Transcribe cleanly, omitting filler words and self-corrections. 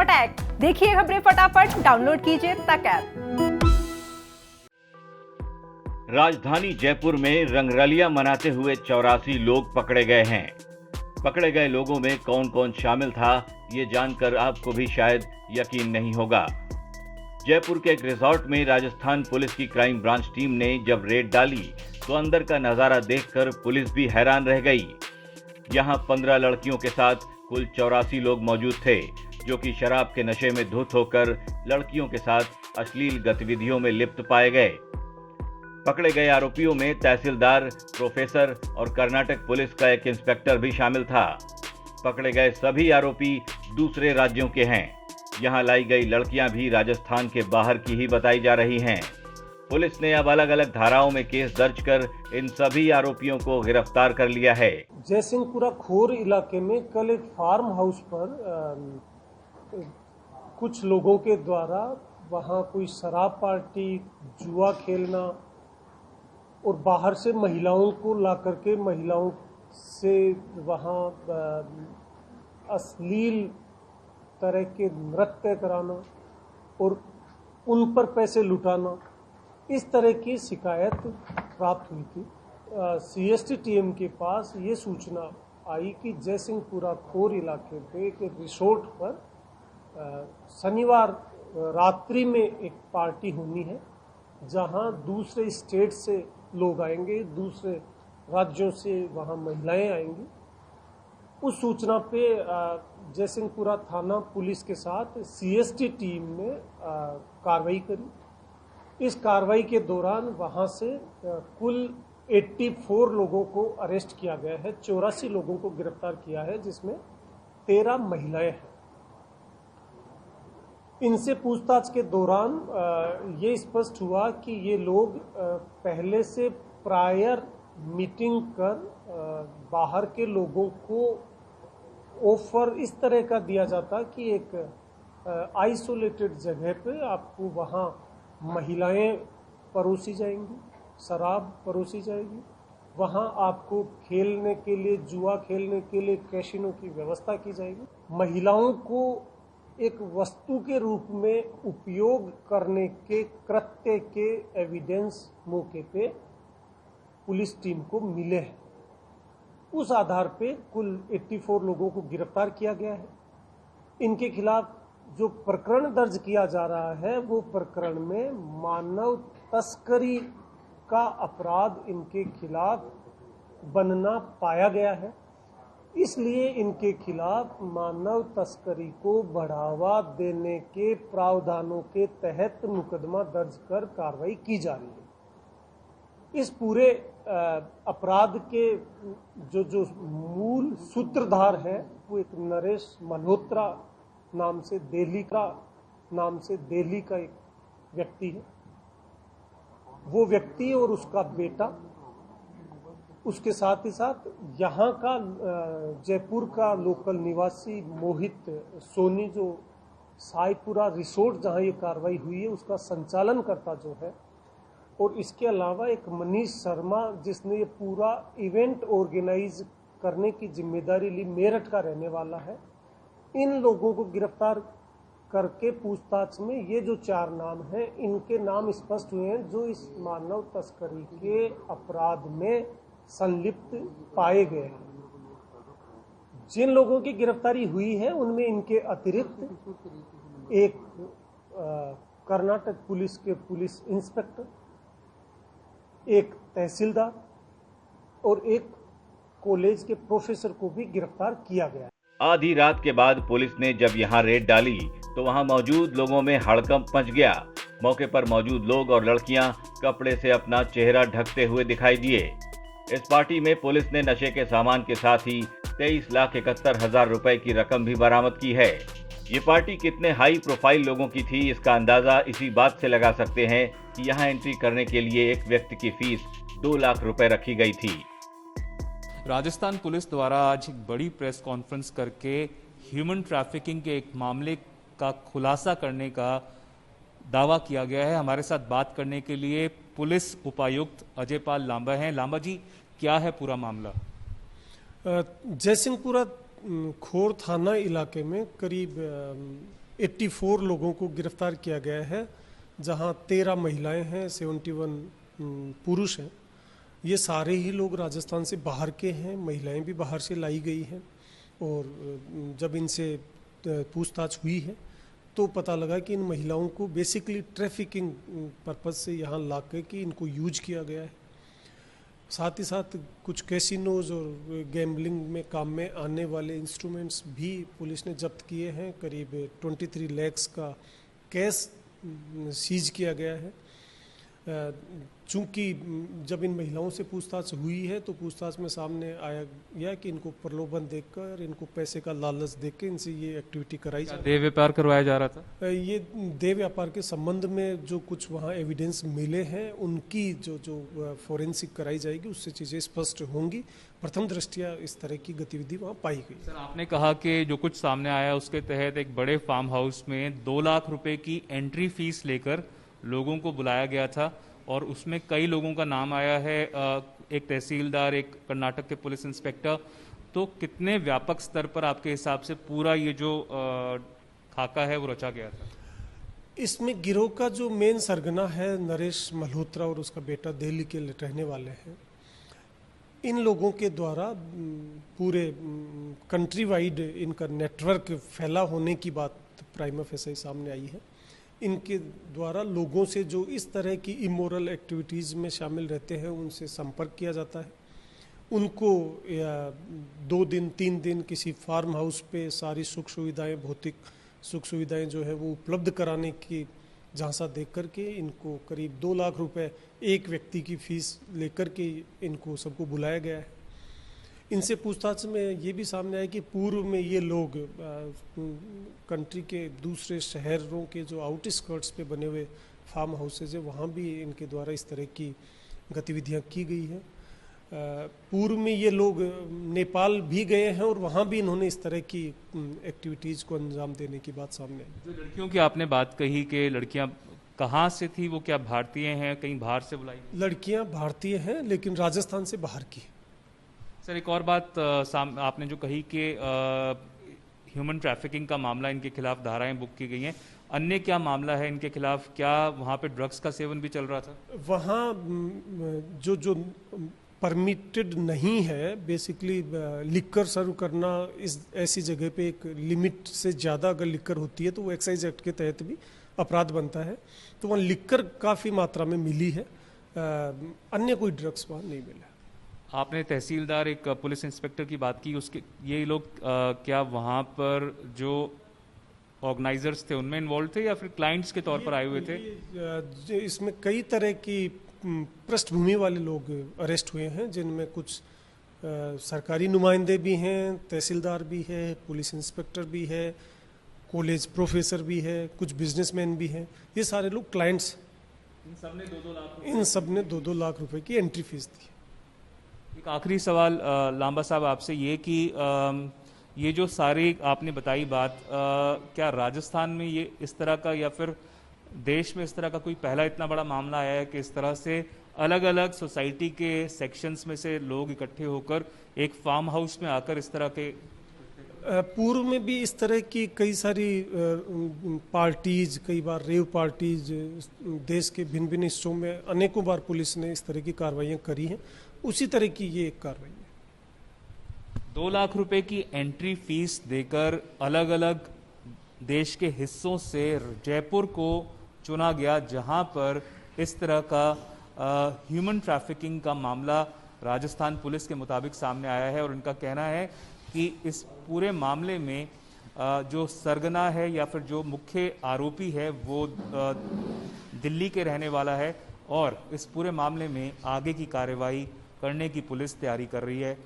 पटाक। देखिए खबरें फटाफट, डाउनलोड कीजिए तक ऐप। राजधानी जयपुर में रंगरलियां मनाते हुए 84 लोग पकड़े गए हैं। पकड़े गए लोगों में कौन कौन शामिल था, ये जानकर आपको भी शायद यकीन नहीं होगा। जयपुर के एक रिजॉर्ट में राजस्थान पुलिस की क्राइम ब्रांच टीम ने जब रेड डाली तो अंदर का नजारा देखकर पुलिस भी हैरान रह गई। यहां 15 लड़कियों के साथ कुल 84 लोग मौजूद थे, जो कि शराब के नशे में धुत होकर लड़कियों के साथ अश्लील गतिविधियों में लिप्त पाए गए। पकड़े गए आरोपियों में तहसीलदार, प्रोफेसर और कर्नाटक पुलिस का एक इंस्पेक्टर भी शामिल था। पकड़े गए सभी आरोपी दूसरे राज्यों के हैं। यहां लाई गई लड़कियां भी राजस्थान के बाहर की ही बताई जा रही हैं। पुलिस ने अब अलग अलग धाराओं में केस दर्ज कर इन सभी आरोपियों को गिरफ्तार कर लिया है। जयसिंहपुरा खोर इलाके में कल एक फार्म हाउस पर कुछ लोगों के द्वारा वहां कोई शराब पार्टी, जुआ खेलना और बाहर से महिलाओं को ला करके महिलाओं से वहां अश्लील तरह के नृत्य कराना और उन पर पैसे लुटाना, इस तरह की शिकायत प्राप्त हुई थी। सीएसटी टीम के पास ये सूचना आई कि जयसिंहपुरा खोर इलाके पे एक रिसोर्ट पर शनिवार रात्रि में एक पार्टी होनी है, जहां दूसरे स्टेट से लोग आएंगे, दूसरे राज्यों से वहां महिलाएं आएंगी। उस सूचना पे जयसिंहपुरा थाना पुलिस के साथ सीएसटी टीम ने कार्रवाई करी। इस कार्रवाई के दौरान वहां से कुल 84 लोगों को अरेस्ट किया गया है, 84 लोगों को गिरफ्तार किया है, जिसमें 13 महिलाएं हैं। इनसे पूछताछ के दौरान ये स्पष्ट हुआ कि ये लोग पहले से प्रायर मीटिंग कर बाहर के लोगों को ऑफर इस तरह का दिया जाता कि एक आइसोलेटेड जगह पे आपको वहाँ महिलाएं परोसी जाएंगी, शराब परोसी जाएगी, वहाँ आपको खेलने के लिए, जुआ खेलने के लिए कैसीनो की व्यवस्था की जाएगी। महिलाओं को एक वस्तु के रूप में उपयोग करने के कृत्य के एविडेंस मौके पे पुलिस टीम को मिले हैं। उस आधार पे कुल 84 लोगों को गिरफ्तार किया गया है। इनके खिलाफ जो प्रकरण दर्ज किया जा रहा है, वो प्रकरण में मानव तस्करी का अपराध इनके खिलाफ बनना पाया गया है। इसलिए इनके खिलाफ मानव तस्करी को बढ़ावा देने के प्रावधानों के तहत मुकदमा दर्ज कर कार्रवाई की जा रही है। इस पूरे अपराध के जो मूल सूत्रधार है, वो एक नरेश मल्होत्रा नाम से दिल्ली का एक व्यक्ति है। वो व्यक्ति और उसका बेटा, उसके साथ ही साथ यहाँ का जयपुर का लोकल निवासी मोहित सोनी, जो साईपुरा रिसोर्ट जहाँ ये कार्रवाई हुई है उसका संचालन करता जो है, और इसके अलावा एक मनीष शर्मा जिसने ये पूरा इवेंट ऑर्गेनाइज करने की जिम्मेदारी ली, मेरठ का रहने वाला है। इन लोगों को गिरफ्तार करके पूछताछ में ये जो 4 नाम हैं, इनके नाम स्पष्ट हुए हैं जो इस मानव तस्करी के अपराध में संलिप्त पाए गए हैं। जिन लोगों की गिरफ्तारी हुई है उनमें इनके अतिरिक्त एक कर्नाटक पुलिस के पुलिस इंस्पेक्टर, एक तहसीलदार और एक कॉलेज के प्रोफेसर को भी गिरफ्तार किया गया है। आधी रात के बाद पुलिस ने जब यहां रेड डाली तो वहां मौजूद लोगों में हड़कंप मच गया। मौके पर मौजूद लोग और लड़कियां कपड़े से अपना चेहरा ढकते हुए दिखाई दिए। इस पार्टी में पुलिस ने नशे के सामान के साथ ही 23,71,000 रुपए की रकम भी बरामद की है। ये पार्टी कितने हाई प्रोफाइल लोगों की थी, इसका अंदाजा इसी बात से लगा सकते हैं कि यहाँ एंट्री करने के लिए एक व्यक्ति की फीस 2 लाख रुपए रखी गई थी। राजस्थान पुलिस द्वारा आज एक बड़ी प्रेस कॉन्फ्रेंस करके ह्यूमन ट्रैफिकिंग के एक मामले का खुलासा करने का दावा किया गया है। हमारे साथ बात करने के लिए पुलिस उपायुक्त अजय पाल लांबा हैं। लांबा जी, क्या है पूरा मामला? जयसिंहपुरा खोर थाना इलाके में करीब 84 लोगों को गिरफ्तार किया गया है, जहां 13 महिलाएं हैं, 71 पुरुष हैं। ये सारे ही लोग राजस्थान से बाहर के हैं, महिलाएं भी बाहर से लाई गई हैं। और जब इनसे पूछताछ हुई है तो पता लगा कि इन महिलाओं को बेसिकली ट्रैफिकिंग पर्पज़ से यहाँ ला के इनको यूज किया गया है। साथ ही साथ कुछ कैसीनोज और गैम्बलिंग में काम में आने वाले इंस्ट्रूमेंट्स भी पुलिस ने जब्त किए हैं। करीब 23 लाख का कैश सीज किया गया है। चूंकि जब इन महिलाओं से पूछताछ हुई है तो पूछताछ में सामने आया गया कि इनको प्रलोभन देकर, इनको पैसे का लालच देकर इनसे ये एक्टिविटी कराई जा रही है। देह व्यापार करवाया जा रहा था। ये देह व्यापार के संबंध में जो कुछ वहाँ एविडेंस मिले हैं, उनकी जो फोरेंसिक कराई जाएगी, उससे चीज़ें स्पष्ट होंगी। प्रथम दृष्टया इस तरह की गतिविधि वहाँ पाई गई। सर, आपने कहा कि जो कुछ सामने आया उसके तहत एक बड़े फार्म हाउस में 2 लाख रुपए की एंट्री फीस लेकर लोगों को बुलाया गया था और उसमें कई लोगों का नाम आया है, एक तहसीलदार, एक कर्नाटक के पुलिस इंस्पेक्टर। तो कितने व्यापक स्तर पर आपके हिसाब से पूरा ये जो खाका है वो रचा गया था? इसमें गिरोह का जो मेन सरगना है नरेश मल्होत्रा और उसका बेटा दिल्ली के रहने वाले हैं। इन लोगों के द्वारा पूरे कंट्री वाइड इनका नेटवर्क फैला होने की बात प्राइमा फेसी सामने आई है। इनके द्वारा लोगों से जो इस तरह की इमोरल एक्टिविटीज़ में शामिल रहते हैं उनसे संपर्क किया जाता है। उनको 2 दिन 3 दिन किसी फार्म हाउस पे सारी सुख सुविधाएं, भौतिक सुख सुविधाएं जो है वो उपलब्ध कराने की झांसा देख करके इनको करीब 2 लाख रुपए एक व्यक्ति की फीस लेकर के इनको सबको बुलाया गया है। इनसे पूछताछ में ये भी सामने आया कि पूर्व में ये लोग कंट्री के दूसरे शहरों के जो आउटस्कर्ट्स पे बने हुए फार्म हाउसेज है वहाँ भी इनके द्वारा इस तरह की गतिविधियाँ की गई हैं। पूर्व में ये लोग नेपाल भी गए हैं और वहाँ भी इन्होंने इस तरह की एक्टिविटीज़ को अंजाम देने की बात सामने आई। जो लड़कियों की आपने बात कही कि लड़कियां कहाँ से थी, वो क्या भारतीय हैं, कहीं बाहर से बुलाई? लड़कियाँ भारतीय हैं लेकिन राजस्थान से बाहर की। सर, एक और बात आपने जो कही कि ह्यूमन ट्रैफिकिंग का मामला, इनके खिलाफ धाराएं बुक की गई हैं, अन्य क्या मामला है इनके खिलाफ? क्या वहाँ पे ड्रग्स का सेवन भी चल रहा था? वहाँ जो परमिटेड नहीं है, बेसिकली लिक्कर सर्व करना इस ऐसी जगह पे एक लिमिट से ज़्यादा अगर लिक्कर होती है तो वो एक्साइज एक्ट के तहत भी अपराध बनता है। तो वहाँ लिक्कर काफ़ी मात्रा में मिली है, अन्य कोई ड्रग्स वहाँ नहीं मिला। आपने तहसीलदार, एक पुलिस इंस्पेक्टर की बात की, उसके ये लोग क्या वहाँ पर जो ऑर्गेनाइजर्स थे उनमें इन्वॉल्व थे या फिर क्लाइंट्स के तौर पर आए हुए थे? इसमें कई तरह की पृष्ठभूमि वाले लोग अरेस्ट हुए हैं, जिनमें कुछ सरकारी नुमाइंदे भी हैं, तहसीलदार भी है, पुलिस इंस्पेक्टर भी है, कॉलेज प्रोफेसर भी है, कुछ बिजनेसमैन भी हैं। ये सारे लोग क्लाइंट्स। इन सब ने 2-2 लाख रुपए की एंट्री फीस दी। एक आखिरी सवाल लांबा साहब आपसे ये कि ये जो सारी आपने बताई बात, क्या राजस्थान में ये इस तरह का या फिर देश में इस तरह का कोई पहला इतना बड़ा मामला आया है कि इस तरह से अलग अलग सोसाइटी के सेक्शंस में से लोग इकट्ठे होकर एक फार्म हाउस में आकर इस तरह के? पूर्व में भी इस तरह की कई सारी पार्टीज, कई बार रेव पार्टीज देश के भिन्न भिन्न हिस्सों में अनेकों बार पुलिस ने इस तरह की कार्रवाइयाँ करी हैं। उसी तरह की ये एक कार्रवाई है। 2 लाख रुपए की एंट्री फीस देकर अलग अलग देश के हिस्सों से जयपुर को चुना गया, जहां पर इस तरह का ह्यूमन ट्रैफिकिंग का मामला राजस्थान पुलिस के मुताबिक सामने आया है। और उनका कहना है कि इस पूरे मामले में जो सरगना है या फिर जो मुख्य आरोपी है वो दिल्ली के रहने वाला है और इस पूरे मामले में आगे की कार्रवाई करने की पुलिस तैयारी कर रही है।